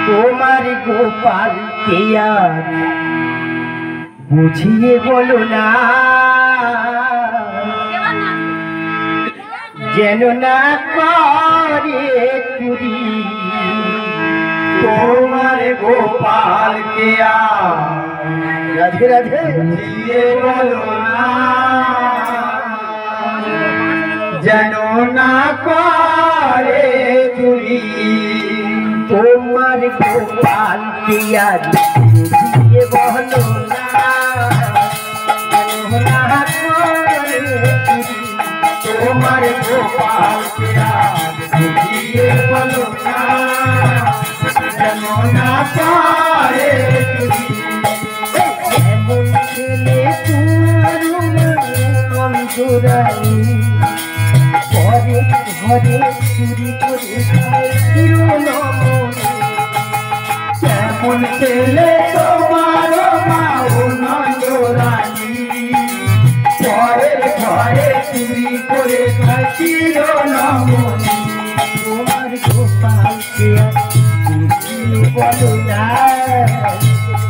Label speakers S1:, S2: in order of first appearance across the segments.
S1: তোমার গোপাল কে আর বুঝিয়ে বলো না, যেন না করে চুরি।
S2: তোমার গোপাল কে আর
S1: রাধে রাধে
S2: বুঝিয়ে বলো না, যেন না করে চুরি।
S1: তোমার গোপাল কে আর বুঝিয়ে বলো না, যেন না করে চুরি।
S2: তোমার গোপাল কে আর বুঝিয়ে বলো না, যেন না করে চুরি।
S1: এমন ছেলে তোমার অন্তরাই, ঘরে ঘরে চুরি করে খায় চিরনমনে।
S2: কেমন ছেলে তোমার মা নন্দরানী, পরের ঘরে চুরি করে খাচ্ছিল নমনি।
S1: তোমার গোপালকে বুঝিয়ে বলো না,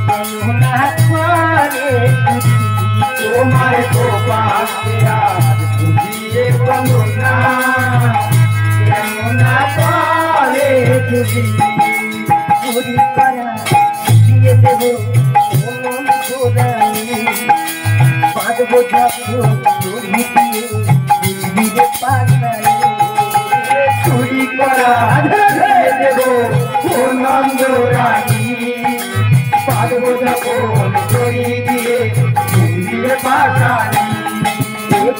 S1: যেন না করে চুরি।
S2: তোমার গোপাল কে আর বুঝিয়ে বলো না, যেন না করে চুরি।
S1: চুরি করা দিয়ে দেব মন ঘোরাই, বাঁধব যখন চুরি দিয়ে বুঝবি রে পাগলাই।
S2: চুরি করা দিয়ে দেব ও নন্দরানী, পারব যখন চুরি দিয়ে চুরিয়ে পাঠানি।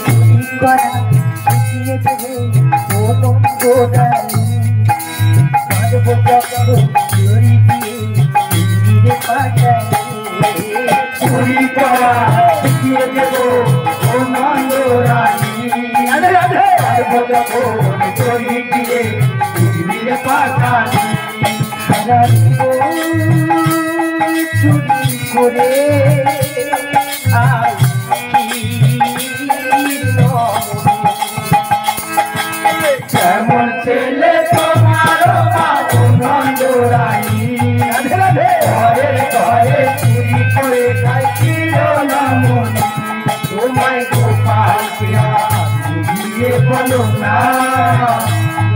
S1: চুরি করা দিয়ে দেব মন ঘোরাই, বাঁধব যখন চুরি দিয়ে বুঝবি রে পাগলাই।
S2: চুরি করা দিয়ে দেব ও নন্দরানী, পারব যখন চুরি দিয়ে চুরিয়ে পাঠানি।
S1: সারা জীবন চুরি করে খাই
S2: কেমন ছেলে তোমার মা নন্দরানী, ঘরে ঘরে চুরি করে খাইছিল নমনি। তোমায় গোপাল কে আর বুঝিয়ে বলো না,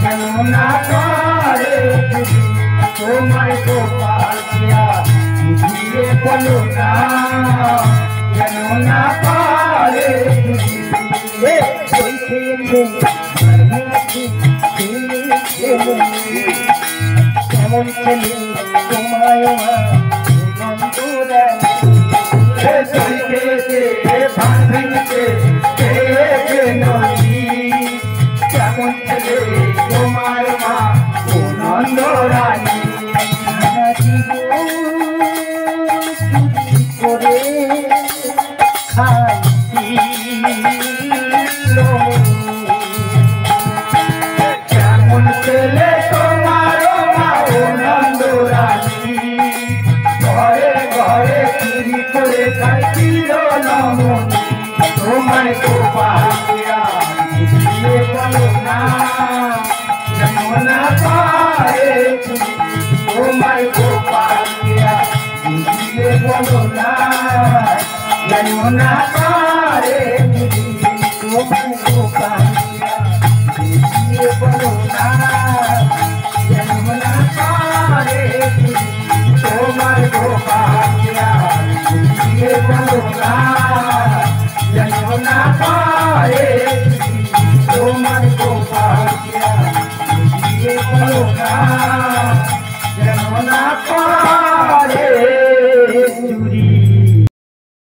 S2: যেন না করে চুরি। তোমায় গোপাল কে আর বুঝিয়ে বলো না, যেন না করে চুরি।
S1: ওই খেয়েছে কেমন ছেলে তোমায়
S2: কেমন ছেলে তোমার মা ও নন্দরানী,
S1: সারা জীবন চুরি করে খাই
S2: কেমন ছেলে তোমার মা ও নন্দরানী, ঘরে ঘরে চুরি করে খাইছিল নমনি। তোমার গোপাল কে আর বুঝিয়ে বলো না, যেন না করে চুরি। তোমার গোপাল কে আর বুঝিয়ে বলো না, যেন না করে চুরি। তোমার গোপাল কে আর বুঝিয়ে বলো না, যেন না করে চুরি। তোমার গোপাল কে আর বুঝিয়ে বলো না।